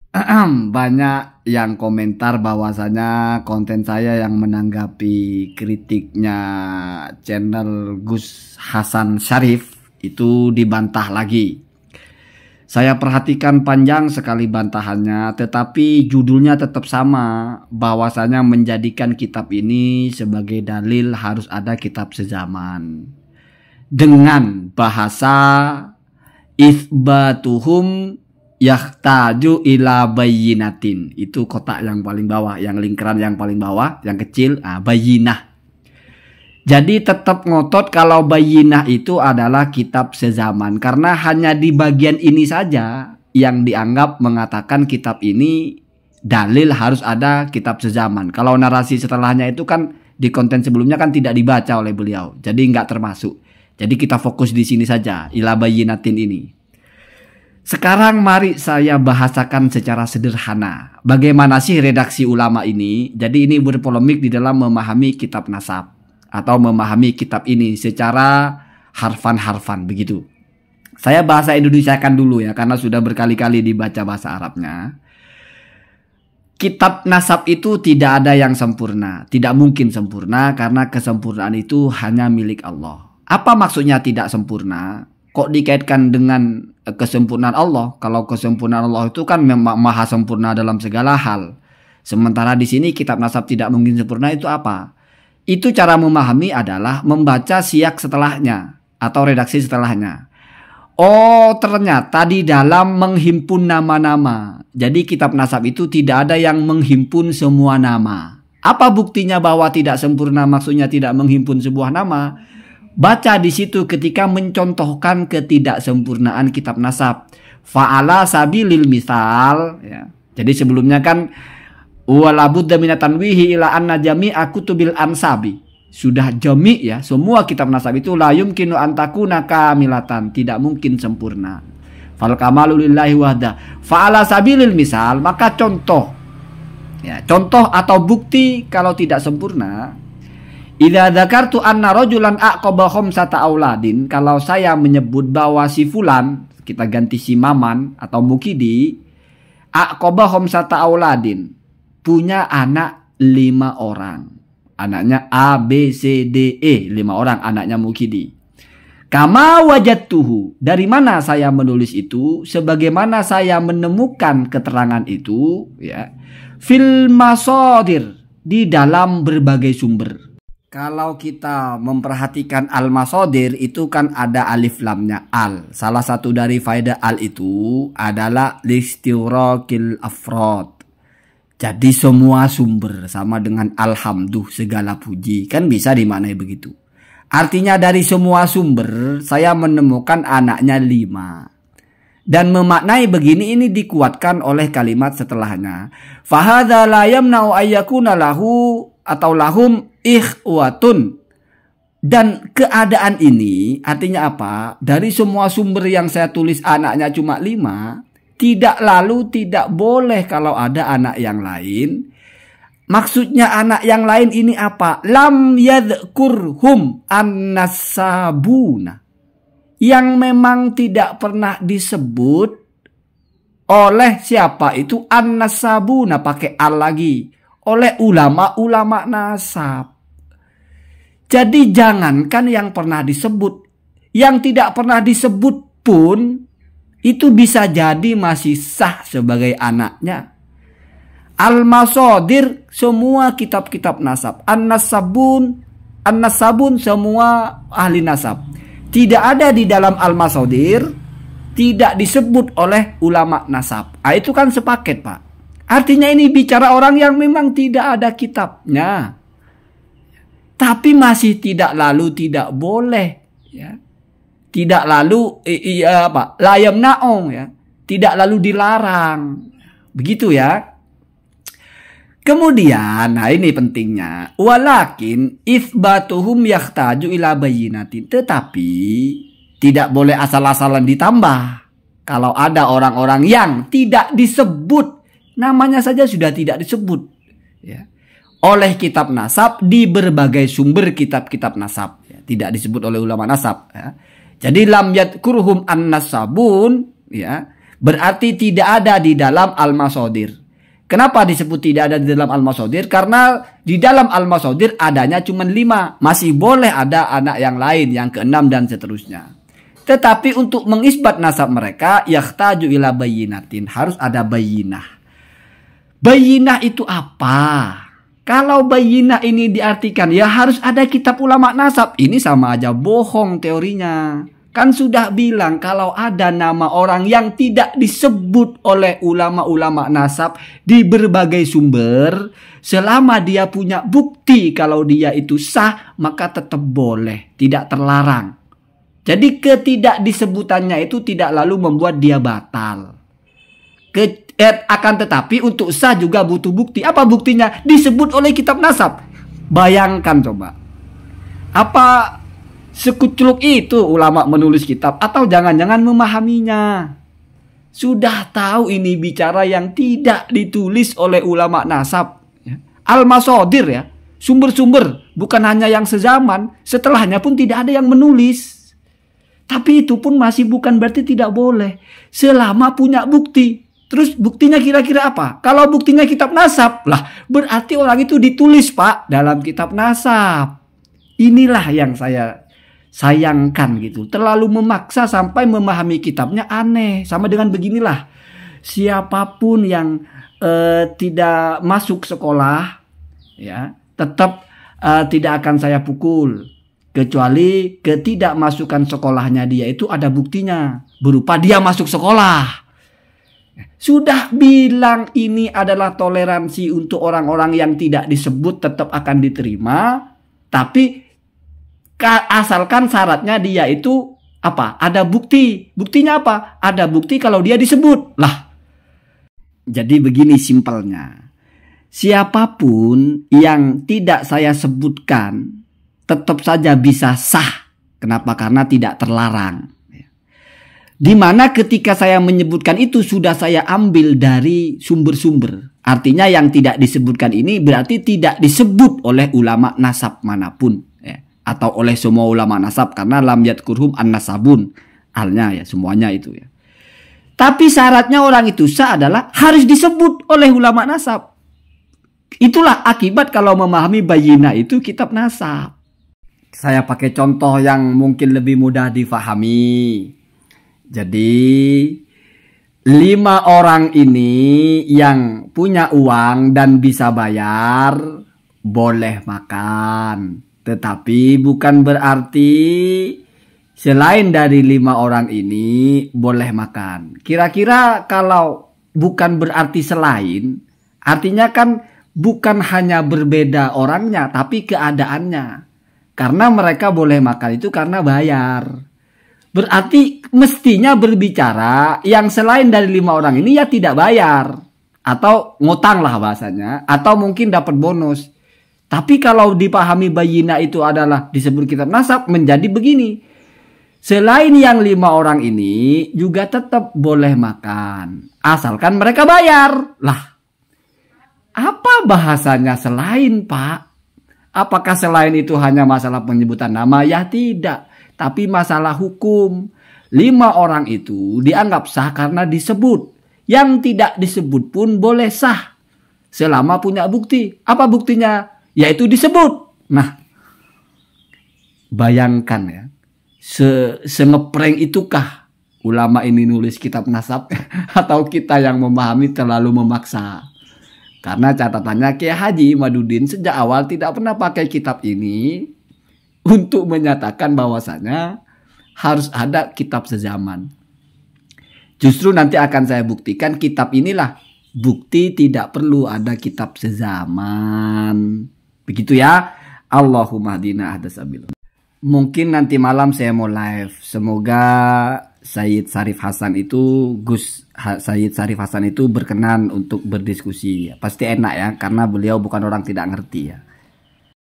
Banyak yang komentar bahwasanya konten saya yang menanggapi kritiknya channel Gus Hasan Syarif itu dibantah lagi. Saya perhatikan panjang sekali bantahannya, tetapi judulnya tetap sama, bahwasanya menjadikan kitab ini sebagai dalil harus ada kitab sezaman. Dengan bahasa itsbatuhum yahtaju ila bayyinatin. Itu kotak yang paling bawah, yang lingkaran yang paling bawah, yang kecil, bayyinah. Jadi tetap ngotot kalau bayyinah itu adalah kitab sezaman. Karena hanya di bagian ini saja yang dianggap mengatakan kitab ini dalil harus ada kitab sezaman. Kalau narasi setelahnya itu kan di konten sebelumnya kan tidak dibaca oleh beliau. Jadi nggak termasuk. Jadi kita fokus di sini saja, ila bayyinatin ini. Sekarang mari saya bahasakan secara sederhana. Bagaimana sih redaksi ulama ini? Jadi ini berpolemik di dalam memahami kitab nasab. Atau memahami kitab ini secara harfan-harfan begitu. Saya bahasa Indonesiakan dulu ya, karena sudah berkali-kali dibaca bahasa Arabnya. Kitab nasab itu tidak ada yang sempurna. Tidak mungkin sempurna karena kesempurnaan itu hanya milik Allah. Apa maksudnya tidak sempurna? Kok dikaitkan dengan kesempurnaan Allah? Kalau kesempurnaan Allah itu kan memang maha sempurna dalam segala hal. Sementara di sini kitab nasab tidak mungkin sempurna itu apa? Itu cara memahami adalah membaca siyak setelahnya atau redaksi setelahnya. Oh, ternyata di dalam menghimpun nama-nama. Jadi kitab nasab itu tidak ada yang menghimpun semua nama. Apa buktinya bahwa tidak sempurna maksudnya tidak menghimpun sebuah nama? Baca di situ ketika mencontohkan ketidaksempurnaan kitab nasab. Fa'ala sabilil misal. Ya. Jadi sebelumnya kan walabudda minatanwihi ila anna jami'a kutubil ansabi. Sudah jami ya, semua kitab nasab itu la yumkinu antakuna kamilatan, tidak mungkin sempurna. Fal kamalu lillahi wahda. Fa'ala sabilil misal, maka contoh. Ya, contoh atau bukti kalau tidak sempurna. Idza dzakartu anna rajulan aqaba khamsata auladin, kalau saya menyebut bahwa si fulan, kita ganti si Maman atau Mukidi, aqaba khamsata auladin, punya anak 5 orang. Anaknya A, B, C, D, E. 5 orang anaknya Mukidi. Kama wajadtuhu. Dari mana saya menulis itu? Sebagaimana saya menemukan keterangan itu. Ya, fil masadir. Di dalam berbagai sumber. Kalau kita memperhatikan al-masadir itu kan ada alif lamnya al. Salah satu dari faedah al itu adalah listighrakil afrod. Jadi semua sumber sama dengan alhamdulillah segala puji. Kan bisa dimaknai begitu. Artinya dari semua sumber saya menemukan anaknya 5. Dan memaknai begini ini dikuatkan oleh kalimat setelahnya. Fahadha la yamna'u ayyakuna lahu atau lahum ikhwatun. Dan keadaan ini artinya apa? Dari semua sumber yang saya tulis anaknya cuma 5. Tidak boleh kalau ada anak yang lain. Maksudnya anak yang lain ini apa? Lam yadhkurhum an-nasabuna. Yang memang tidak pernah disebut oleh siapa itu? An-nasabuna, pakai al lagi. Oleh ulama-ulama nasab. Jadi jangankan yang pernah disebut. Yang tidak pernah disebut pun itu bisa jadi masih sah sebagai anaknya. Al-masadir semua kitab-kitab nasab. An-nasabun semua ahli nasab. Tidak ada di dalam al-masadir, tidak disebut oleh ulama nasab. Itu kan sepaket, Pak. Artinya ini bicara orang yang memang tidak ada kitabnya. Tapi masih tidak tidak boleh, ya. Tidak lalu layam naong ya, tidak lalu dilarang, begitu ya. Kemudian, nah ini pentingnya, walakin itsbatuhum yahtaju ila bayyinatin, tetapi tidak boleh asal-asalan ditambah. Kalau ada orang-orang yang tidak disebut, namanya saja sudah tidak disebut, ya, oleh kitab nasab di berbagai sumber kitab-kitab nasab, ya, tidak disebut oleh ulama nasab, ya. Jadi lam yadkurhum an-nasabun, ya. Berarti tidak ada di dalam al-masadir. Kenapa disebut tidak ada di dalam al-masadir? Karena di dalam al-masadir adanya cuma 5. Masih boleh ada anak yang lain, yang ke-6 dan seterusnya. Tetapi untuk mengisbat nasab mereka, yahtaju ila bayyinatin. Harus ada bayyinah. Bayyinah itu apa? Kalau bayyinah ini diartikan, ya harus ada kitab ulama nasab. Ini sama aja bohong teorinya. Kan sudah bilang kalau ada nama orang yang tidak disebut oleh ulama-ulama nasab di berbagai sumber, selama dia punya bukti kalau dia itu sah, maka tetap boleh, tidak terlarang. Jadi ketidakdisebutannya itu tidak lalu membuat dia batal. Akan tetapi untuk sah juga butuh bukti. Apa buktinya? Disebut oleh kitab nasab. Bayangkan coba. Apa sekucluk itu ulama menulis kitab, atau jangan-jangan memahaminya? Sudah tahu ini bicara yang tidak ditulis oleh ulama nasab. Al-masadir ya. Sumber-sumber. Bukan hanya yang sezaman. Setelahnya pun tidak ada yang menulis. Tapi itu pun masih bukan berarti tidak boleh. Selama punya bukti. Terus buktinya kira-kira apa? Kalau buktinya kitab nasab, lah berarti orang itu ditulis Pak dalam kitab nasab. Inilah yang saya sayangkan gitu. Terlalu memaksa sampai memahami kitabnya aneh. Sama dengan beginilah. Siapapun yang tidak masuk sekolah, ya tetap tidak akan saya pukul. Kecuali ketidakmasukan sekolahnya dia itu ada buktinya. Berupa dia masuk sekolah. Sudah bilang ini adalah toleransi untuk orang-orang yang tidak disebut tetap akan diterima. Tapi asalkan syaratnya dia itu apa? Ada bukti. Buktinya apa? Ada bukti kalau dia disebut. Lah. Jadi begini simpelnya. Siapapun yang tidak saya sebutkan tetap saja bisa sah. Kenapa? Karena tidak terlarang. Dimana ketika saya menyebutkan itu sudah saya ambil dari sumber-sumber. Artinya yang tidak disebutkan ini berarti tidak disebut oleh ulama nasab manapun. Ya. Atau oleh semua ulama nasab. Karena lam yadkurhum an-nasabun. Alnya ya semuanya itu ya. Tapi syaratnya orang itu sah adalah harus disebut oleh ulama nasab. Itulah akibat kalau memahami bayyinah itu kitab nasab. Saya pakai contoh yang mungkin lebih mudah difahami. Jadi 5 orang ini yang punya uang dan bisa bayar boleh makan. Tetapi bukan berarti selain dari 5 orang ini boleh makan. Kira-kira kalau bukan berarti selain, artinya kan bukan hanya berbeda orangnya tapi keadaannya. Karena mereka boleh makan itu karena bayar. Berarti mestinya berbicara yang selain dari 5 orang ini ya tidak bayar. Atau ngutang lah bahasanya. Atau mungkin dapat bonus. Tapi kalau dipahami bayyinah itu adalah disebut kitab nasab menjadi begini. Selain yang 5 orang ini juga tetap boleh makan. Asalkan mereka bayar. Lah. Apa bahasanya selain Pak? Apakah selain itu hanya masalah penyebutan nama? Ya tidak. Tapi masalah hukum. 5 orang itu dianggap sah karena disebut. Yang tidak disebut pun boleh sah. Selama punya bukti. Apa buktinya? Yaitu disebut. Nah. Bayangkan ya. Sengepreng itukah ulama ini nulis kitab nasab? Atau kita yang memahami terlalu memaksa? Karena catatannya Kiai Haji Imaduddin sejak awal tidak pernah pakai kitab ini untuk menyatakan bahwasanya harus ada kitab sezaman. Justru nanti akan saya buktikan kitab inilah bukti tidak perlu ada kitab sezaman. Begitu ya. Allahumma hdina ahdasabil. Mungkin nanti malam saya mau live. Semoga Sayyid Syarif Hasan itu Sayyid Syarif Hasan itu berkenan untuk berdiskusi. Pasti enak ya karena beliau bukan orang tidak ngerti ya.